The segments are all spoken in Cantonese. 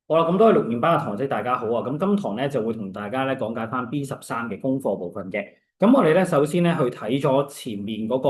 好啦，咁多位六年班嘅同學仔，大家好啊！咁今堂咧就會同大家咧講解翻 B13嘅功課部分嘅。咁我哋咧首先咧去睇咗前面嗰個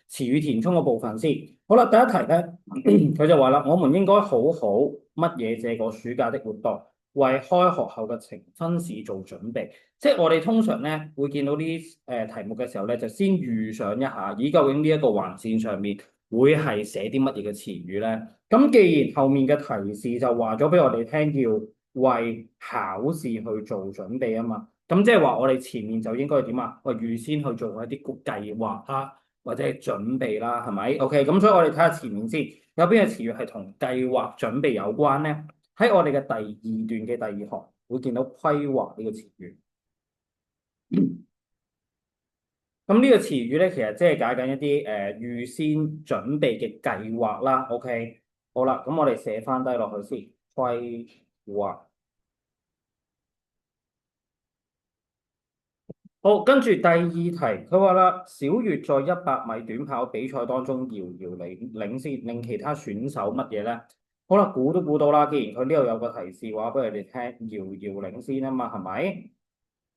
詞語填充嘅部分先。好啦，第一題咧，佢就話啦，我們應該好好乜嘢這個暑假的活動，為開學後嘅呈分試做準備。即係我哋通常咧會見到呢啲題目嘅時候咧，就先預想一下，咦究竟呢一個橫線上面會係寫啲乜嘢嘅詞語咧？咁既然後面嘅提示就話咗俾我哋聽，要為考試去做準備啊嘛，咁即係話我哋前面就應該點啊？喂，預先去做一啲計劃啦，或者係準備啦，係咪？OK，咁所以我哋睇下前面先，有邊個詞語係同計劃準備有關咧？喺我哋嘅第二段嘅第二行會見到規劃呢個詞語。咁呢個詞語咧，其實即係解緊一啲預先準備嘅計劃啦。OK，好啦，咁我哋寫翻低落去先，規劃。好，跟住第二題，佢話啦，小月在100米短跑比賽當中遙遙領先，令其他選手乜嘢咧？好啦，估都估到啦。既然佢呢度有個提示話俾你哋聽，遙遙領先啊嘛，係咪？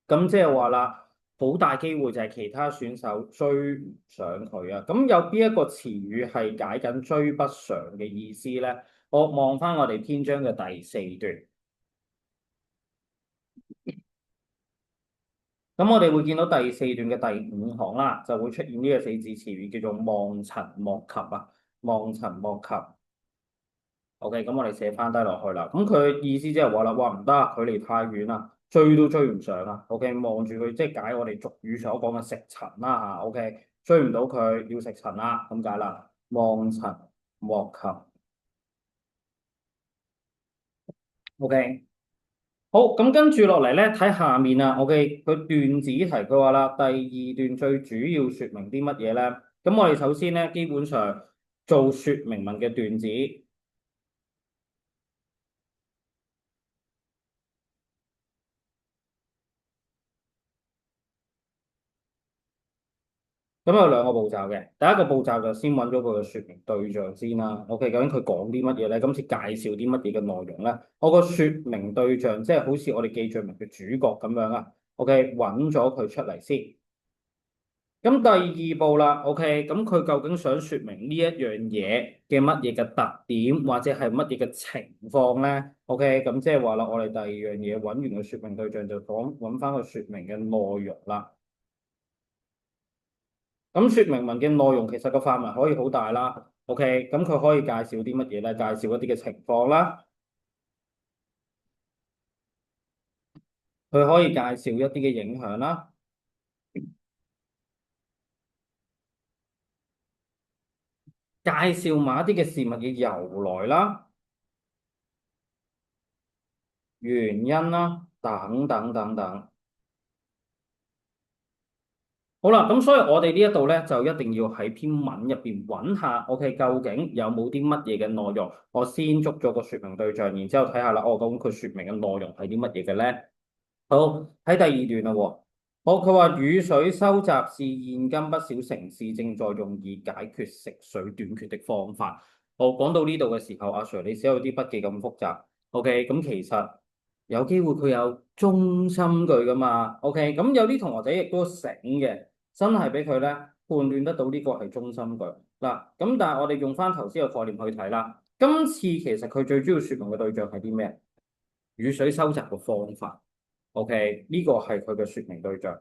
咁即係話啦，好大機會就係其他選手追唔上佢啊！咁有邊一個詞語係解緊追不上嘅意思咧？我望翻我哋篇章嘅第四段，咁我哋會見到第四段嘅第五行啦，就會出現呢個四字詞語叫做望塵莫及啊！望塵莫及。OK，咁我哋寫翻低落去啦。咁佢嘅意思即係話啦，哇唔得啊，距離太遠啦，追都追唔上啊。OK，望住佢，即係解我哋俗語所講嘅食塵啦嚇。OK，追唔到佢要食塵啦，咁解啦。望塵莫及。OK，好，咁跟住落嚟咧，睇下面啊。OK，佢段子題佢話啦，第二段最主要説明啲乜嘢咧？咁我哋首先咧，基本上做説明文嘅段子。咁有兩個步驟嘅，第一個步驟就先揾咗佢嘅説明對象先啦。OK，究竟佢講啲乜嘢咧？今次介紹啲乜嘢嘅內容咧？我個説明對象即係好似我哋記敘文嘅主角咁樣啊。OK，揾咗佢出嚟先。咁第二步啦。OK，咁佢究竟想説明呢一樣嘢嘅乜嘢嘅特點，或者係乜嘢嘅情況咧？OK，咁即係話啦，我哋第二樣嘢揾完個説明對象就講揾翻個説明嘅內容啦。咁說明文嘅內容其實個範圍可以好大啦。OK，咁佢可以介紹啲乜嘢咧？介紹一啲嘅情況啦，佢可以介紹一啲嘅影響啦，介紹某一啲嘅事物嘅由來啦、原因啦，等等等等。好啦，咁所以我哋呢一度咧就一定要喺篇文入邊揾下，OK，究竟有冇啲乜嘢嘅內容？我先捉咗個說明對象，然之後睇下啦，哦，咁佢說明嘅內容係啲乜嘢嘅咧？好，喺第二段啦喎。好，佢話雨水收集是現今不少城市正在用以解決食水短缺的方法。好，講到呢度嘅時候，阿 Sir 你寫有啲筆記咁複雜。OK，咁其實有機會佢有中心句噶嘛。OK，咁有啲同學仔亦都醒嘅，真係俾佢咧判斷得到呢個係中心句。嗱，咁但係我哋用翻頭先個概念去睇啦。今次其實佢最主要說明嘅對象係啲咩？雨水收集嘅方法。OK，呢個係佢嘅說明對象，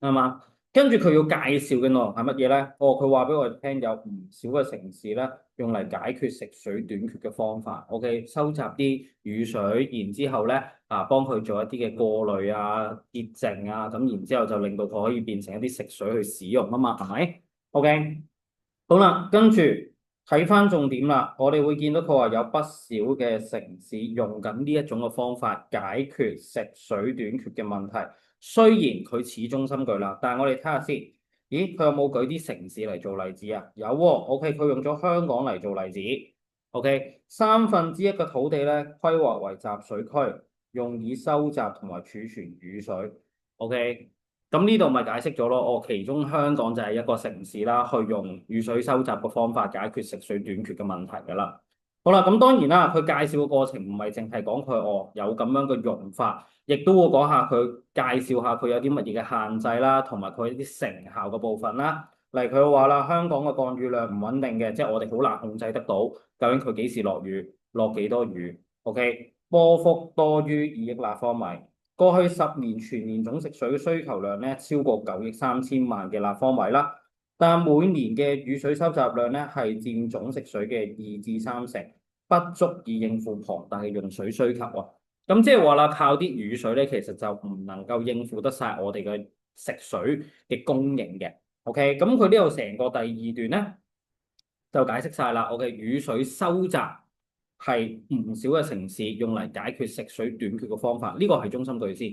係嘛？跟住佢要介紹嘅內容係乜嘢咧？哦，佢話俾我哋聽，有唔少嘅城市咧，用嚟解決食水短缺嘅方法。OK，收集啲雨水，然之後咧幫佢做一啲嘅過濾啊、潔淨啊，咁然之後就令到佢可以變成一啲食水去使用啊嘛，係咪？OK。好啦，跟住睇翻重點啦，我哋會見到佢話有不少嘅城市用緊呢一種嘅方法解決食水短缺嘅問題。雖然佢似中心句啦，但係我哋睇下先，咦，佢有冇舉啲城市嚟做例子啊？有喎，OK，佢用咗香港嚟做例子。OK，1/3嘅土地咧規劃為集水區，用以收集同埋儲存雨水。OK。咁呢度咪解釋咗咯？哦，其中香港就係一個城市啦，去用雨水收集嘅方法解決食水短缺嘅問題㗎啦。好啦，咁當然啦，佢介紹嘅過程唔係淨係講佢有咁樣嘅用法，亦都會講下佢介紹下佢有啲乜嘢嘅限制啦，同埋佢一啲成效嘅部分啦。例如佢話啦，香港嘅降雨量唔穩定嘅，即係我哋好難控制得到，究竟佢幾時落雨，落幾多雨？OK，波幅多於2億立方米。過去10年全年總食水需求量咧超過9億3千萬嘅立方米啦。但每年嘅雨水收集量咧係佔總食水嘅2至3成，不足以應付龐大嘅用水需求啊！咁即係話啦，靠啲雨水咧，其實就唔能夠應付得晒我哋嘅食水嘅供應嘅。OK，咁佢呢度成個第二段咧就解釋晒啦。OK，雨水收集係唔少嘅城市用嚟解決食水短缺嘅方法，呢個係中心句先。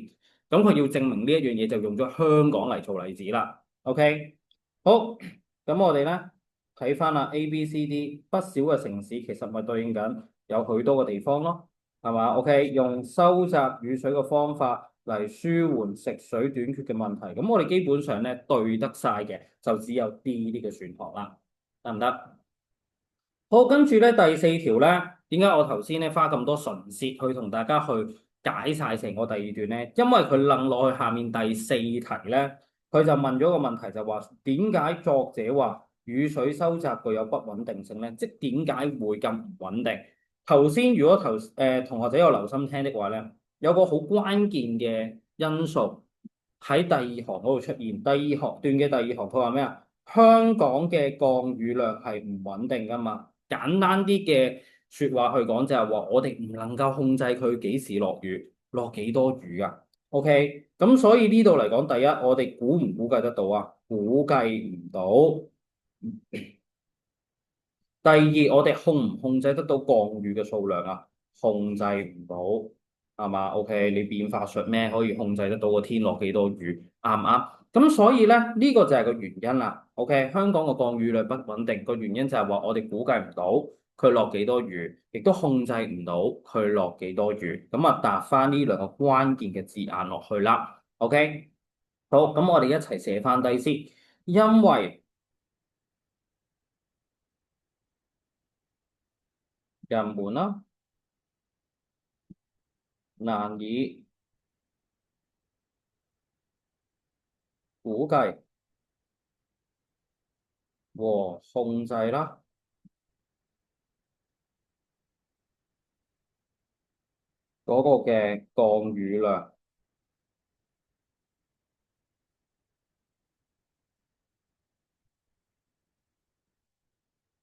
咁佢要證明呢一樣嘢就用咗香港嚟做例子啦。OK。好，咁我哋咧睇翻啦，A、B、C、D 不少嘅城市其實咪對應緊有許多嘅地方咯，係嘛？OK，用收集雨水嘅方法嚟舒緩食水短缺嘅問題，咁我哋基本上咧對得晒嘅就只有 D 呢個選項啦，得唔得？好，跟住咧第四條咧，點解我頭先咧花咁多唇舌去同大家去解晒成個第二段咧？因為佢楞落去下面第四題咧，佢就問咗個問題，就話點解作者話雨水收集具有不穩定性咧？即係點解會咁唔穩定？頭先如果同學仔有留心聽的話咧，有個好關鍵嘅因素喺第二行嗰度出現。第二行段嘅第二行，佢話咩啊？香港嘅降雨量係唔穩定噶嘛？簡單啲嘅説話去講就係話，我哋唔能夠控制佢幾時落雨，落幾多雨啊？OK，咁所以呢度嚟講，第一我哋估唔估計得到啊？估計唔到。第二，我哋控唔控制得到降雨嘅數量啊？控制唔到，係嘛？OK，你變化術咩可以控制得到個天落幾多雨？啱唔啱？咁所以咧，呢個就係個原因啦。OK，香港個降雨量不穩定，個原因就係話我哋估計唔到佢落幾多雨，亦都控制唔到佢落幾多雨。咁啊，答翻呢兩個關鍵嘅字眼落去啦。OK，好，咁我哋一齊寫翻低先，因為人們啦難以估計和控制啦嗰個嘅降雨量。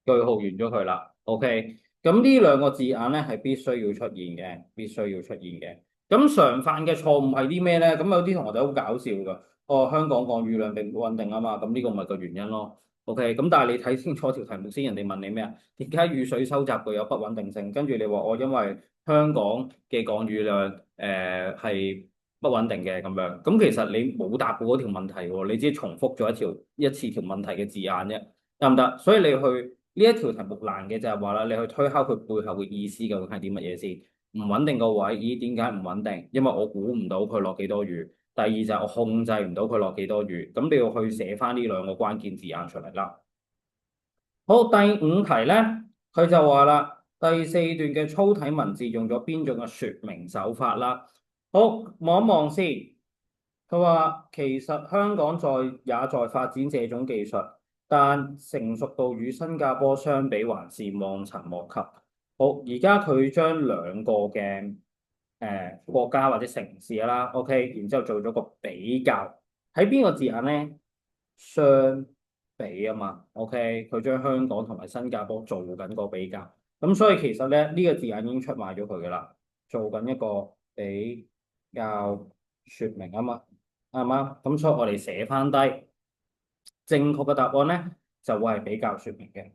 句號完咗佢啦。OK，咁呢兩個字眼咧係必須要出現嘅，必須要出現嘅。咁常犯嘅錯誤係啲咩咧？咁有啲同學仔好搞笑㗎。哦，香港降雨量並唔穩定啊嘛，咁呢個咪個原因咯。OK，咁但係你睇清楚條題目先，人哋問你咩啊？點解雨水收集具有不穩定性？跟住你話我因為香港嘅降雨量係不穩定嘅咁樣。咁其實你冇答過嗰條問題喎，你只係重複咗一次條問題嘅字眼啫。得唔得？所以你去呢一條題目難嘅就係話啦，你去推敲佢背後嘅意思究竟係啲乜嘢先？唔穩定個位，咦？點解唔穩定？因為我估唔到佢落幾多雨。第二就係我控制唔到佢落幾多雨。咁你要去寫翻呢兩個關鍵字眼出嚟啦。好，第五題咧，佢就話啦，第四段嘅粗體文字用咗邊種嘅説明手法啦？好，望一望先。佢話其實香港也在發展這種技術。但成熟度與新加坡相比，還是望塵莫及。好，而家佢將兩個嘅國家或者城市啦，OK，然之後做咗個比較，喺邊個字眼咧？相比啊嘛，OK，佢將香港同埋新加坡做緊個比較，咁所以其實咧呢個字眼已經出賣咗佢噶啦，做緊一個比較説明啊嘛，啱唔啱？咁所以我哋寫翻低。正確嘅答案咧，就會係比較説明嘅。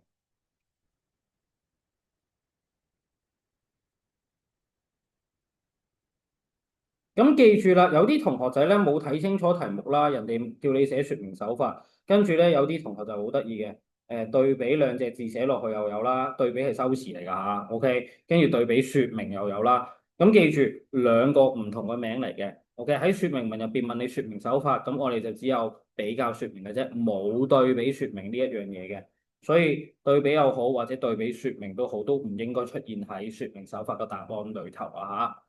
咁記住啦，有啲同學仔咧冇睇清楚題目啦，人哋叫你寫説明手法，跟住咧有啲同學就好得意嘅，對比兩隻字寫落去又有啦，對比係修辭嚟㗎嚇，OK，跟住對比説明又有啦。咁記住兩個唔同嘅名嚟嘅，OK，喺説明文入邊問你説明手法，咁我哋就只有比較説明嘅啫，冇對比説明呢一樣嘢嘅。所以對比又好或者對比説明都好，都唔應該出現喺説明手法嘅答案裏頭啊嚇。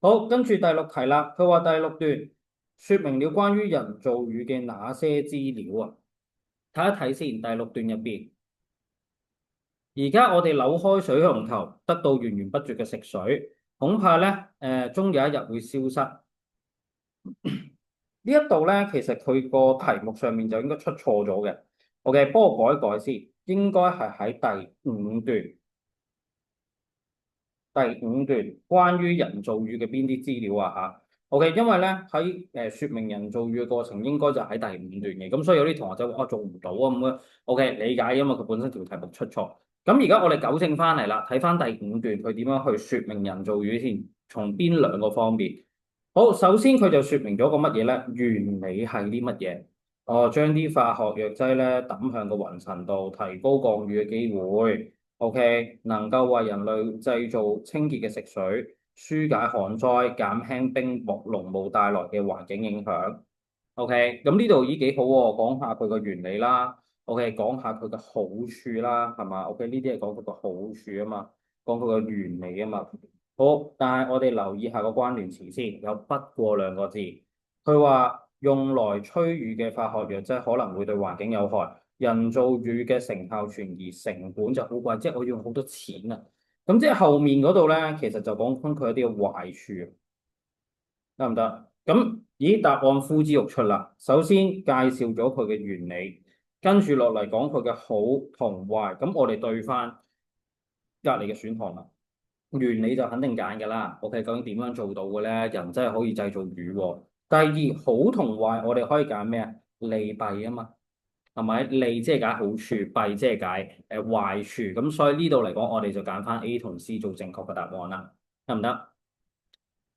好，跟住第六題啦，佢話第六段説明了關於人造雨嘅哪些資料啊？睇一睇先，第六段入邊，而家我哋扭開水龍頭，得到源源不絕嘅食水，恐怕咧終有一日會消失。呢一度咧，其實佢個題目上面就應該出錯咗嘅。OK，幫我改一改先，應該係喺第五段。第五段關於人造雨嘅邊啲資料啊嚇？OK，因為咧喺説明人造雨嘅過程應該就喺第五段嘅，咁所以有啲同學就話做唔到啊咁樣。OK，理解，因為佢本身條題目出錯。咁而家我哋糾正翻嚟啦，睇翻第五段佢點樣去説明人造雨先，從邊兩個方面？好，首先佢就説明咗個乜嘢咧？原理係啲乜嘢？哦，將啲化學藥劑咧抌向個雲層度，提高降雨嘅機會。OK，能夠為人類製造清潔嘅食水，疏解旱災，減輕冰雹、濃霧帶來嘅環境影響。OK，咁呢度已幾好喎，講下佢個原理啦。OK，講下佢嘅好處啦，係嘛？OK，呢啲係講佢個好處啊嘛，講佢個原理啊嘛。好，但係我哋留意下個關聯詞先，有不過兩個字。佢話用來催雨嘅化學藥劑可能會對環境有害，人造雨嘅成效存疑，成本就好貴，即係我要用好多錢啊。咁即係後面嗰度咧，其實就講翻佢一啲嘅壞處，得唔得？咁，咦，答案呼之欲出啦。首先介紹咗佢嘅原理，跟住落嚟講佢嘅好同壞。咁我哋對翻隔離嘅選項啦。原理就肯定揀㗎啦。OK，究竟點樣做到嘅咧？人真係可以製造雨喎。第二，好同壞，我哋可以揀咩啊？利弊啊嘛，係咪？利即係解好處，弊即係解壞處。咁所以呢度嚟講，我哋就揀翻 A 同 C 做正確嘅答案啦，得唔得？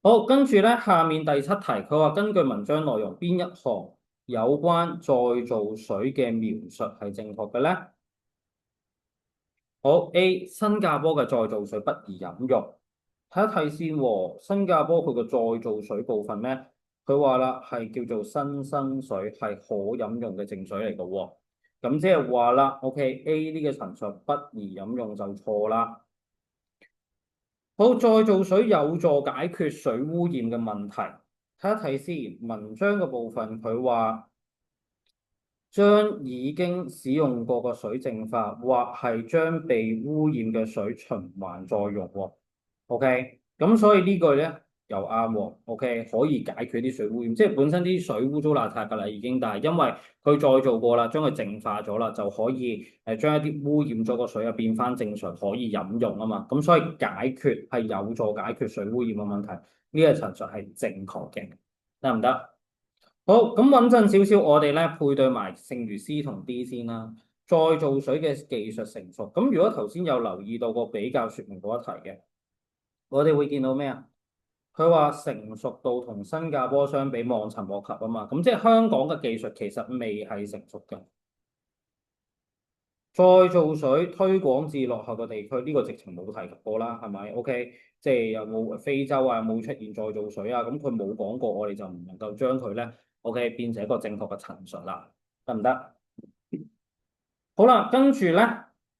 好，跟住咧，下面第七題，佢話根據文章內容，邊一項有關再造水嘅描述係正確嘅咧？好，A 新加坡嘅再造水不宜飲用。睇一睇先喎，新加坡佢個再造水部分咧，佢話啦係叫做新生水，係可飲用嘅淨水嚟嘅喎。咁即係話啦，OK，A 呢個陳述不宜飲用就錯啦。好，再造水有助解決水污染嘅問題。睇一睇先，文章嘅部分佢話將已經使用過嘅水淨化，或係將被污染嘅水循環再用喎。OK，咁所以呢句咧又啱喎。OK，可以解決啲水污染，即係本身啲水污糟邋遢㗎啦已經，但係因為佢再做過啦，將佢淨化咗啦，就可以將一啲污染咗個水啊變翻正常可以飲用啊嘛。咁所以解決係有助解決水污染嘅問題，呢個陳述係正確嘅，得唔得？好，咁穩陣少少，我哋咧配對埋剩餘 C 同 D 先啦。再造水嘅技術成熟，咁如果頭先有留意到個比較説明嗰一題嘅，我哋會見到咩啊？佢話成熟度同新加坡相比望塵莫及啊嘛，咁即係香港嘅技術其實未係成熟嘅。再造水推廣至落後嘅地區，呢個直情冇提及過啦，係咪？OK，即係有冇非洲啊，有冇出現再造水啊？咁佢冇講過，我哋就唔能夠將佢咧 OK 變成一個正確嘅陳述啦，得唔得？好啦，跟住咧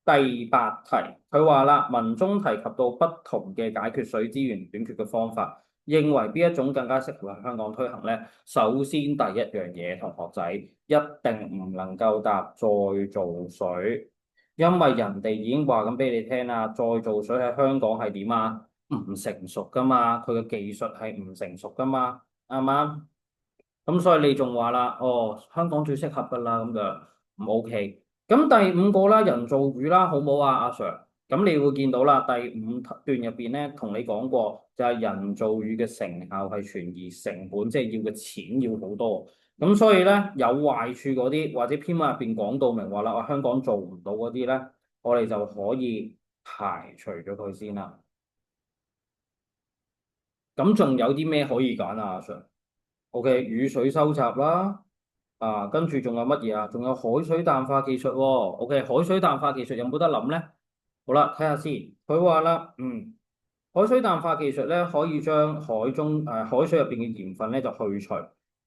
第八題，佢話啦，文中提及到不同嘅解決水資源短缺嘅方法，認為邊一種更加適合喺香港推行咧？首先第一樣嘢，同學仔一定唔能夠答再造水，因為人哋已經話咁俾你聽啦，再造水喺香港係點啊？唔成熟噶嘛，佢嘅技術係唔成熟噶嘛，啱唔啱？咁所以你仲話啦，哦，香港最適合噶啦，咁就唔 OK。咁第五個啦，人造雨啦，好唔好啊，阿 Sir？咁你會見到啦，第五段入邊咧，同你講過就係人造雨嘅成效係存疑，成本即係要嘅錢要好多。咁所以咧有壞處嗰啲，或者篇文入邊講到明話啦，我香港做唔到嗰啲咧，我哋就可以排除咗佢先啦。咁仲有啲咩可以揀啊，阿 Sir？O.K. 雨水收集啦，跟住仲有乜嘢啊？仲有海水淡化技術喎。O.K. 海水淡化技術有冇得諗咧？好啦，睇下先。佢話啦，海水淡化技術咧可以將海水入邊嘅鹽分咧就去除，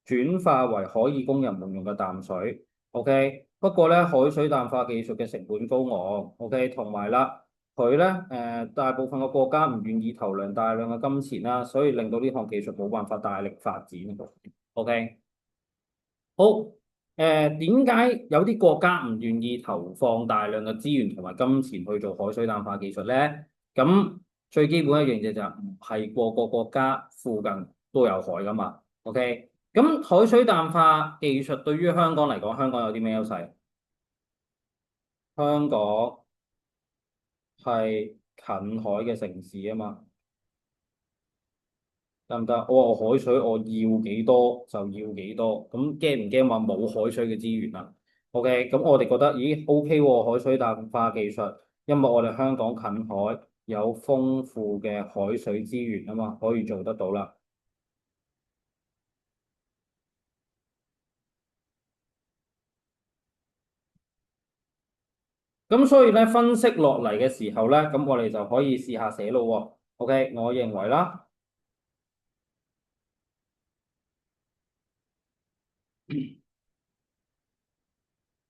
轉化為可以供人們用嘅淡水。OK，不過咧海水淡化技術嘅成本高昂，OK，同埋啦，佢咧大部分嘅國家唔願意投入大量嘅金錢啦，所以令到呢項技術冇辦法大力發展。OK，好，點解有啲國家唔願意投放大量嘅資源同埋金錢去做海水淡化技術咧？咁最基本一樣嘢就係唔係個個國家附近都有海噶嘛？OK，咁海水淡化技術對於香港嚟講，香港有啲咩優勢？香港係近海嘅城市啊嘛，得唔得？我話海水我要幾多就要幾多，咁驚唔驚話冇海水嘅資源啊？OK，咁我哋覺得咦 OK 喎，海水淡化技術，因為我哋香港近海有豐富嘅海水資源啊嘛，可以做得到啦。咁所以咧分析落嚟嘅時候咧，咁我哋就可以試下寫咯喎。OK，我認為啦，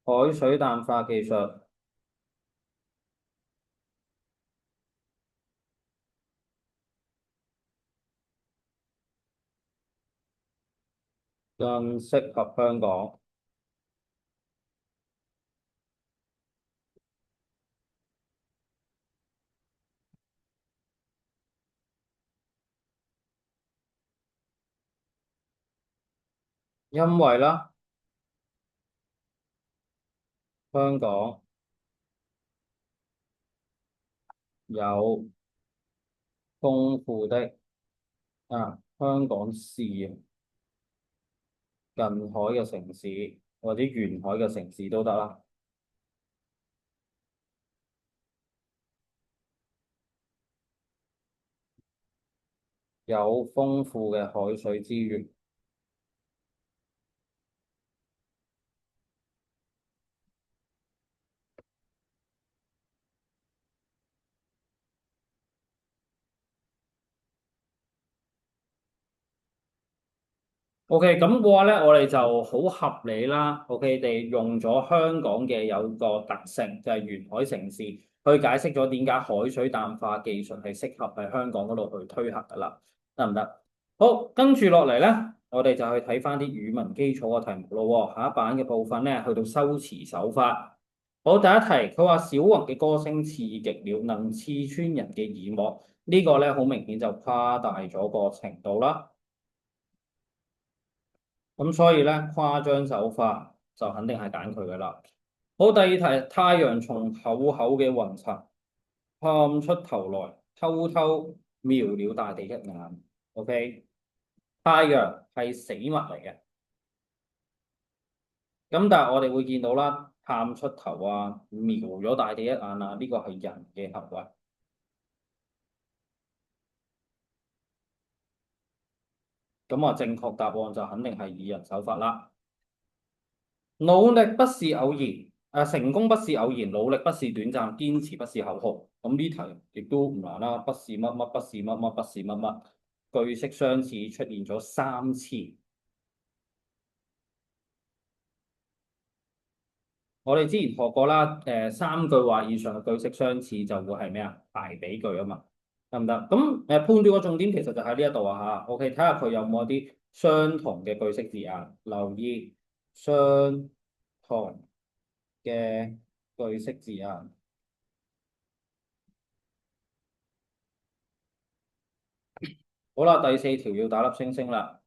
海水淡化技術更適合香港。因為啦，香港有豐富的香港是近海嘅城市或者沿海嘅城市都得啦，有豐富嘅海水資源。OK，咁嘅話咧，我哋就好合理啦。OK，地用咗香港嘅有個特性，就係沿海城市，去解釋咗點解海水淡化技術係適合喺香港嗰度去推行噶啦，得唔得？好，跟住落嚟咧，我哋就去睇翻啲語文基礎嘅題目咯喎。下一版嘅部分咧，去到修辭手法。好，第一題，佢話小宏嘅歌聲刺激了，能刺穿人嘅耳膜。呢個咧好明顯就誇大咗個程度啦。咁所以咧，誇張手法就肯定係揀佢噶啦。好，第二題，太陽從厚厚嘅雲層探出頭來，偷偷瞄了大地一眼。OK，太陽係死物嚟嘅，咁但係我哋會見到啦，探出頭啊，瞄咗大地一眼啊，呢個係人嘅行為。咁啊，正確答案就肯定係擬人手法啦。努力不是偶然，成功不是偶然，努力不是短暫，堅持不是口號。咁呢題亦都唔難啦，不是乜乜，不是乜乜，不是乜乜，句式相似出現咗3次。我哋之前學過啦，3句話以上嘅句式相似就會係咩啊？排比句啊嘛，得唔得？咁判斷個重點其實就喺呢一度啊嚇。OK，睇下佢有冇一啲相同嘅句式字眼，留意相同嘅句式字眼。好啦，第四條要打粒星星啦。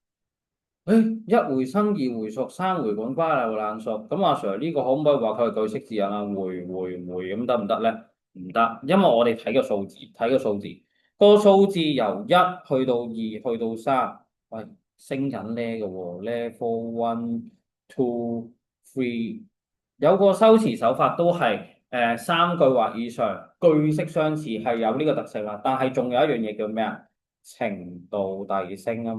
誒，一回生二回熟，三回滾瓜又爛熟。咁阿 Sir 呢個可唔可以話佢係句式字眼啊？回咁得唔得咧？唔得，因為我哋睇個數字，個數字由一去到二去到三，喂，升緊呢嘅喎，level one two three，有個修辭手法都係三句或以上，句式相似係有呢個特性啦。但係仲有一樣嘢叫咩啊？程度遞升啊！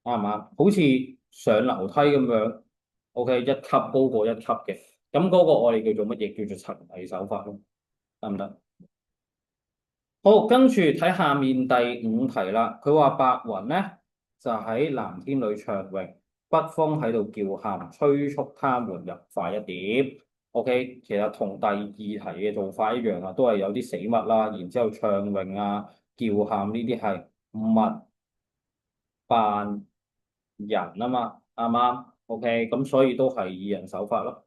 啱唔啱？好似上樓梯咁樣，OK，一級高過一級嘅，咁嗰個我哋叫做乜嘢？叫做層遞手法咯，得唔得？好，跟住睇下面第五題啦。佢話白雲咧就喺藍天裏暢泳，北風喺度叫喊，催促他們游快一點。OK，其實同第二題嘅做法一樣啊，都係有啲死物啦，然之後暢泳啊、叫喊呢啲係物扮人啊嘛，啱唔啱？OK，咁所以都係以人手法咯。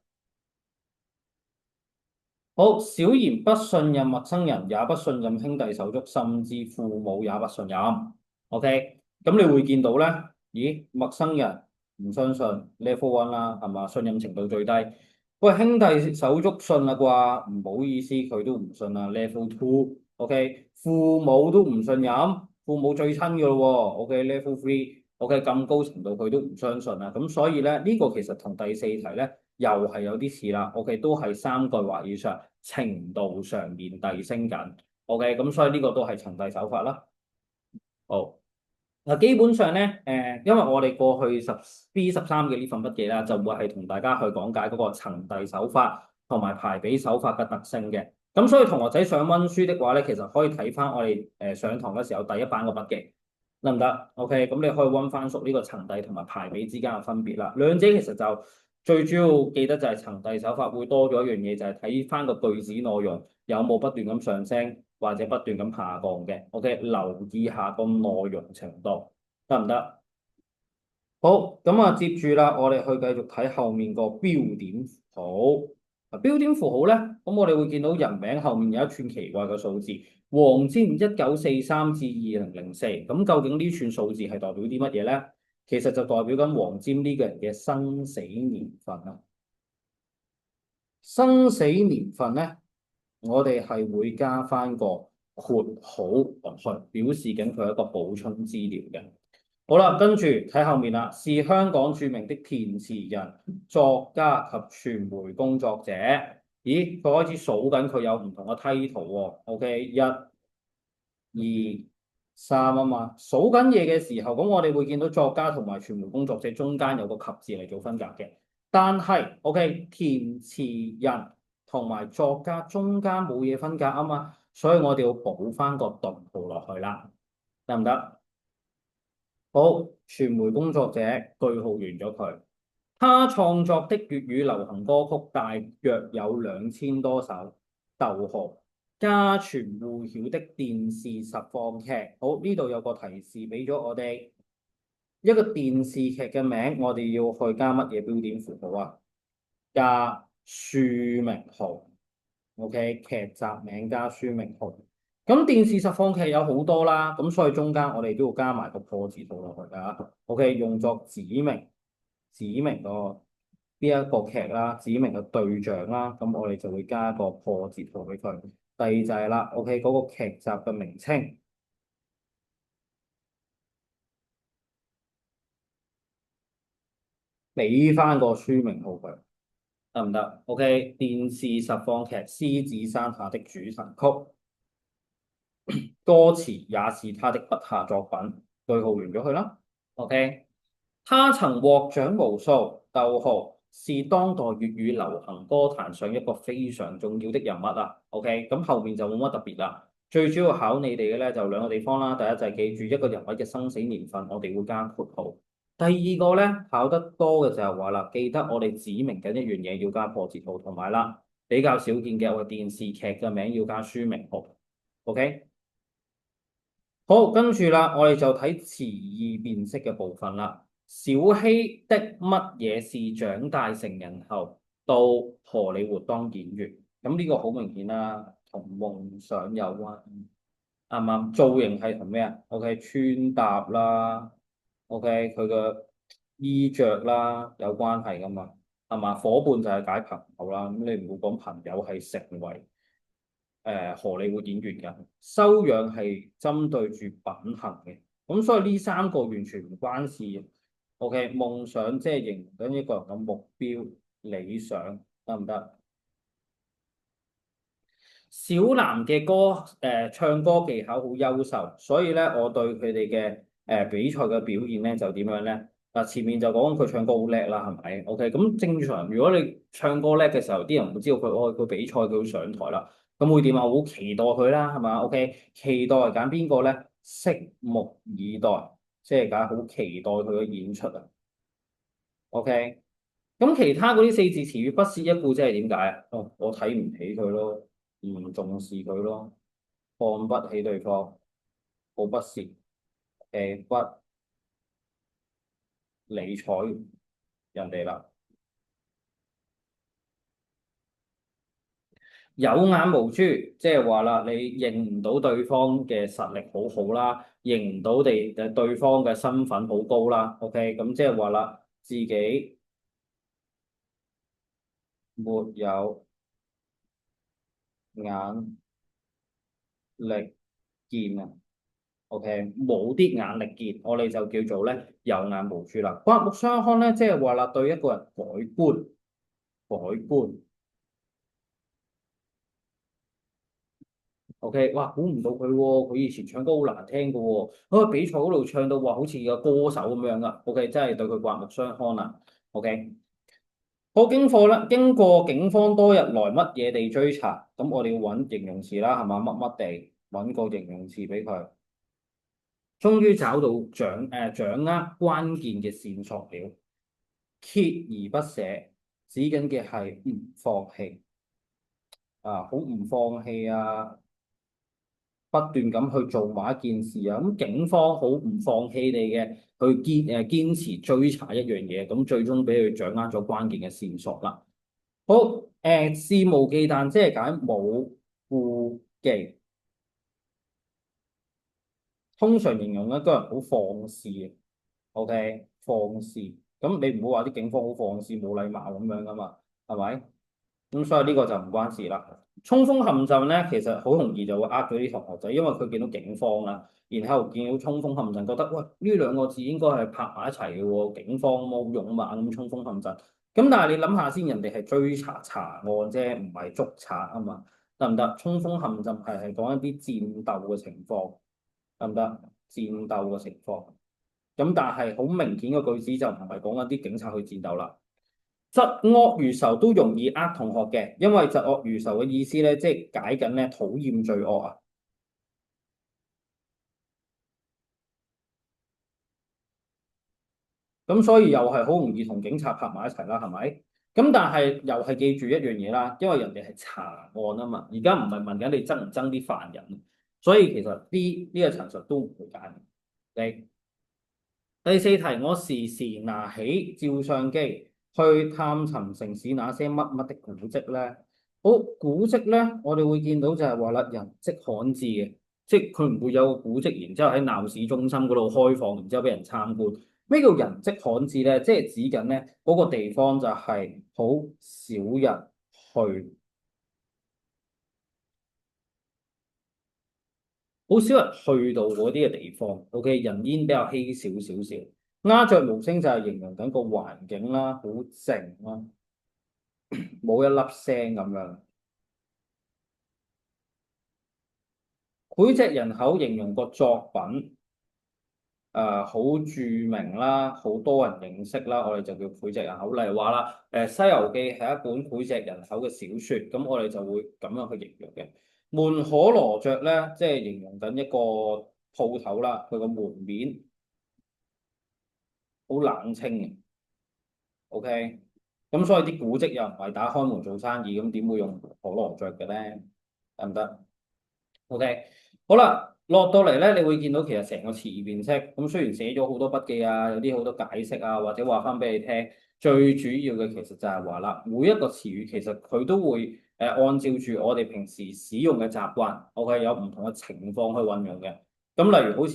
好，小賢不信任陌生人，也不信任兄弟手足，甚至父母也不信任。OK，咁你會見到咧，咦，陌生人唔相信 level one 啦，係嘛？信任程度最低。喂，兄弟手足信啦啩？唔好意思，佢都唔信啦，level two。OK，父母都唔信任，父母最親嘅咯喎。OK，level three。OK，咁高程度佢都唔相信啦。咁所以咧，呢個其實同第四題咧。又係有啲似啦，OK，都係三句話以上，程度上面遞升緊，OK，咁所以呢個都係循遞手法啦。好，嗱，基本上咧，因為我哋過去B13嘅呢份筆記啦，就會係同大家去講解嗰個循遞手法同埋排比手法嘅特性嘅。咁所以同學仔想温書的話咧，其實可以睇翻我哋上堂嘅時候第一版個筆記，得唔得？OK，咁你可以温翻熟呢個循遞同埋排比之間嘅分別啦。兩者其實就最主要記得就係循遞手法會多咗一樣嘢，就係睇翻個句子內容有冇不斷咁上升或者不斷咁下降嘅。OK，留意下個內容程度得唔得？好，咁啊，接住啦，我哋去繼續睇後面個標點符號。標點符號咧，咁我哋會見到人名後面有一串奇怪嘅數字，黃霑1943至2004，咁究竟呢串數字係代表啲乜嘢咧？其實就代表緊黃霑呢個人嘅生死年份啊。生死年份咧，我哋係會加翻個括號落去，表示緊佢係一個補充資料嘅。好啦，跟住睇後面啦，是香港著名的填詞人、作家及傳媒工作者。咦，佢開始數緊佢有唔同嘅 title 喎。OK，一、二、三啊嘛，數緊嘢嘅時候，咁我哋會見到作家同埋傳媒工作者中間有個及字嚟做分隔嘅。但係 OK，填詞人同埋作家中間冇嘢分隔啊嘛，所以我哋要補翻個頓號落去啦，得唔得？好，傳媒工作者句號完咗佢。他創作的粵語流行歌曲大約有2000多首。逗號，家傳戶曉的電視實況劇。好，呢度有個提示俾咗我哋，一個電視劇嘅名，我哋要去加乜嘢標點符號啊？加書名號。OK，劇集名加書名號。咁電視實況劇有好多啦，咁所以中間我哋都要加埋個破字號落去㗎。OK，用作指明個邊一個劇啦，指明個對象啦，咁我哋就會加個破字號俾佢。第二就係啦，OK，嗰個劇集嘅名稱，俾翻個書名號佢，得唔得？OK，電視實況劇《獅子山下的主題曲》。歌詞也是他的筆下作品，句號完咗佢啦。OK，他曾獲獎無數，逗號，是當代粵語流行歌壇上一個非常重要的人物啊。OK，咁後面就冇乜特別啦。最主要考你哋嘅咧就兩個地方啦。第一就係記住一個人物嘅生死年份，我哋會加括號。第二個咧考得多嘅就係話啦，記得我哋指明緊一樣嘢要加破折號，同埋啦比較少見嘅我哋電視劇嘅名要加書名號。OK。好，跟住啦，我哋就睇詞義辨識嘅部分啦。小希的乜嘢是長大成人後到荷里活當演員？咁呢個好明顯啦，同夢想有關，啱唔啱？造型係同咩啊？OK，穿搭啦，OK，佢嘅衣着啦有關係噶嘛，係嘛？伙伴就係解朋友啦，咁你唔會講朋友係成為。荷里活演員嘅修養係針對住品行嘅，咁所以呢三個完全唔關事。OK，夢想即係形容緊一個人嘅目標理想，得唔得？小藍嘅歌唱歌技巧好優秀，所以咧我對佢哋嘅比賽嘅表現咧就點樣咧？嗱，前面就講佢唱歌好叻啦，係咪？OK，咁正常如果你唱歌叻嘅時候，啲人會知道佢比賽佢會上台啦。咁會點啊？我好期待佢啦，係嘛？OK，期待揀邊個咧？拭目以待，即係梗係好期待佢嘅演出啊。OK，咁其他嗰啲四字詞語不屑一顧，即係點解啊？哦，我睇唔起佢咯，唔重視佢咯，看不起對方，好不屑，不理睬人哋啦。有眼無珠，即係話啦，你認唔到對方嘅實力好好啦，認唔到對方嘅身份好高啦。OK，咁即係話啦，自己沒有眼力見啊。OK，冇啲眼力見，我哋就叫做咧有眼無珠啦。刮目相看咧，即係話啦，對一個人改觀。OK，哇，估唔到佢喎，佢以前唱歌好難聽嘅喎，喺比賽嗰度唱到話好似個歌手咁樣噶。OK，真係對佢刮目相看啦。OK，好，經過警方多日來乜嘢地追查，咁我哋要揾形容詞啦，係嘛？乜乜地揾個形容詞俾佢，終於找到掌握關鍵嘅線索了，鍥而不捨，指緊嘅係唔放棄啊，好唔放棄啊！不斷咁去做某一件事啊，咁警方好唔放棄你嘅去堅持追查一樣嘢，咁最終俾佢掌握咗關鍵嘅線索啦。好，肆無忌憚即係解冇顧忌，通常形容一個人好放肆嘅，OK，放肆，咁你唔好話啲警方好放肆冇禮貌咁樣噶嘛，係咪？咁所以呢個就唔關事啦。衝鋒陷陣咧，其實好容易就會呃咗啲同學仔，因為佢見到警方啦，然後見到衝鋒陷陣，覺得喂呢兩個字應該係拍埋一齊嘅喎，警方冇勇猛咁衝鋒陷陣。咁但係你諗下先，人哋係追查案啫，唔係捉賊啊嘛，得唔得？衝鋒陷陣係講一啲戰鬥嘅情況，得唔得？戰鬥嘅情況。咁但係好明顯嘅句子就唔係講緊啲警察去戰鬥啦。嫉惡如仇都容易呃同學嘅，因為嫉惡如仇嘅意思咧，即係解緊咧討厭罪惡啊。咁所以又係好容易同警察拍埋一齊啦，係咪？咁但係又係記住一樣嘢啦，因為人哋係查案啊嘛，而家唔係問緊你憎唔憎啲犯人，所以其實呢個陳述都唔會揀你。第四題，我時時拿起照相機去探尋城市那些乜乜的古蹟咧。好，古蹟咧，我哋會見到就係話啦，人跡罕至嘅，即係佢唔會有個古蹟，然之後喺鬧市中心嗰度開放，然之後俾人參觀。咩叫人跡罕至咧？即係指緊咧嗰個地方就係好少人去，好少人去到嗰啲嘅地方。OK，人煙比較稀少少少。鴉雀無聲就係形容緊個環境啦，好靜啦，冇一粒聲咁樣。膾炙人口形容個作品好著名啦，好多人認識啦，我哋就叫膾炙人口。例如話啦，《西遊記》係一本膾炙人口嘅小説，咁我哋就會咁樣去形容嘅。門可羅雀咧，即係形容緊一個鋪頭啦，佢個門面好冷清嘅。OK，咁所以啲古蹟又唔係打開門做生意，咁點會用可羅雀嘅咧？得唔得？OK，好啦，落到嚟咧，你會見到其實成個詞辨識，咁雖然寫咗好多筆記啊，有啲好多解釋啊，或者話翻俾你聽，最主要嘅其實就係話啦，每一個詞語其實佢都會按照住我哋平時使用嘅習慣，OK，有唔同嘅情況去運用嘅。咁例如好似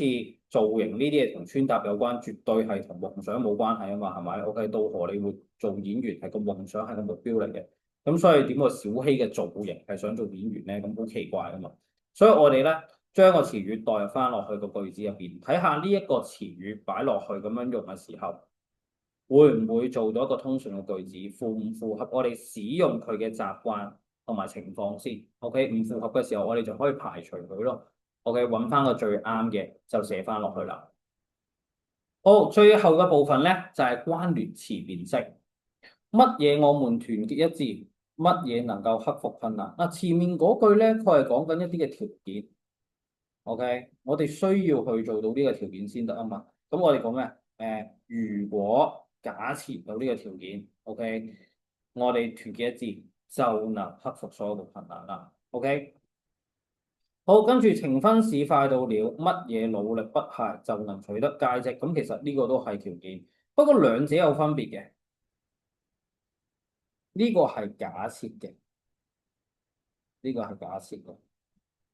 造型呢啲嘢同穿搭有關，絕對係同夢想冇關係啊嘛，係咪？OK，到荷里活做演員係個夢想，係個目標嚟嘅。咁所以點會小希嘅造型係想做演員咧？咁好奇怪啊嘛！所以我哋咧將個詞語代入翻落去個句子入邊，睇下呢一個詞語擺落去咁樣用嘅時候，會唔會做到一個通順嘅句子？符唔符合我哋使用佢嘅習慣同埋情況先？OK，唔符合嘅時候，我哋就可以排除佢咯。OK，揾翻個最啱嘅就寫翻落去啦。好，最後嘅部分咧就係關聯詞辨識。乜嘢我們團結一致？乜嘢能夠克服困難？嗱，前面嗰句咧，佢係講緊一啲嘅條件。OK，我哋需要去做到呢個條件先得啊嘛。咁我哋講咩？如果假設有呢個條件，OK，我哋團結一致就能克服所有嘅困難啦。OK，好，跟住呈分試快到了，乜嘢努力不懈就能取得佳績。咁其實呢個都係條件，不過兩者有分別嘅。呢個係假設嘅，呢個係假設嘅。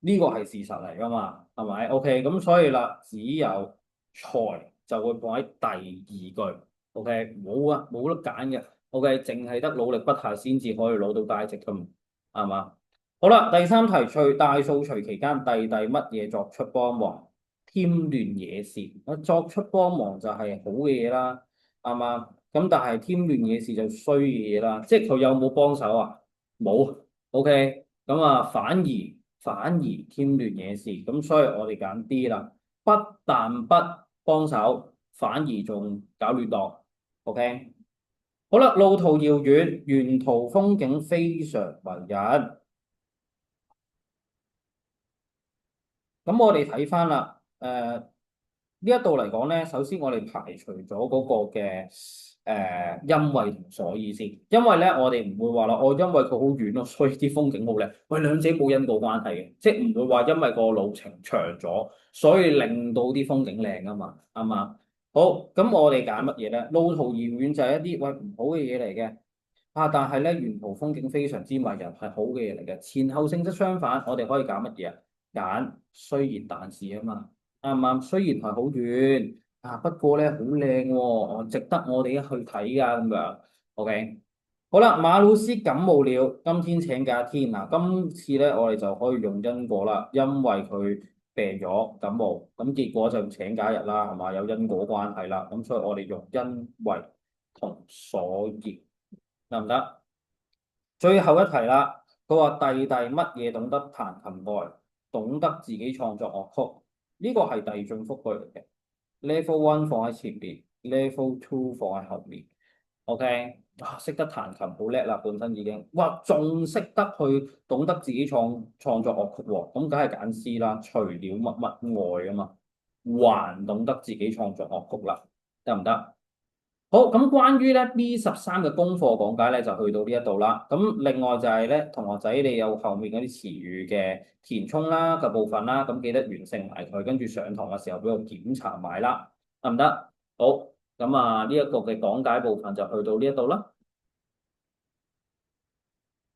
呢個係事實嚟噶嘛，係咪？OK，咁所以啦，只有才就會放喺第二句。OK，冇啊，冇得揀嘅。OK，淨係得努力不懈先至可以攞到佳績噶嘛，係嘛？好啦，第三題，隨大掃除期間，弟弟乜嘢作出幫忙？添亂惹事。我作出幫忙就係好嘅嘢啦，係嘛？咁但係添亂惹事就衰嘅嘢啦，即係佢有冇幫手啊？冇。OK，咁啊，反而添亂惹事，咁所以我哋揀 D 啦。不但不幫手，反而仲搞亂檔。OK，好啦，路途遙遠，沿途風景非常迷人。咁我哋睇翻啦，呢一度嚟講咧，首先我哋排除咗嗰個嘅因為同所以先，因為咧我哋唔會話啦，我因為佢好遠咯，所以啲風景好靚。喂，兩者冇因果關係嘅，即係唔會話因為個路程長咗，所以令到啲風景靚啊嘛，啱嘛？好，咁我哋揀乜嘢咧？路途遙遠就係一啲喂唔好嘅嘢嚟嘅。啊！但係咧，沿途風景非常之迷人，係好嘅嘢嚟嘅。前後性質相反，我哋可以揀乜嘢啊？揀雖然但是啊嘛，啱唔啱？雖然係好遠啊，不過咧好靚喎，值得我哋一去睇㗎咁樣。OK，好啦，馬魯斯感冒了，今天請假天嗱，今次咧我哋就可以用因果啦，因為佢病咗感冒，咁結果就請假日啦，係嘛？有因果關係啦，咁所以我哋用因為同所以。得唔得？最後一題啦，佢話弟弟乜嘢懂得彈琴外，懂得自己創作樂曲，呢個係遞進複句嚟嘅。Level one 放喺前邊，Level two 放喺後面。OK，啊，識得彈琴好叻啦，本身已經，哇，仲識得去懂得自己創作樂曲喎，咁梗係揀 C 啦。除了乜乜外啊嘛，還懂得自己創作樂曲啦，得唔得？好，咁關於咧 B13嘅功課講解咧就去到呢一度啦。咁另外就係咧，同學仔你有後面嗰啲詞語嘅填充啦嘅部分啦，咁記得完成埋佢，跟住上堂嘅時候俾我檢查埋啦，得唔得？好，咁啊呢一個嘅講解部分就去到呢一度啦。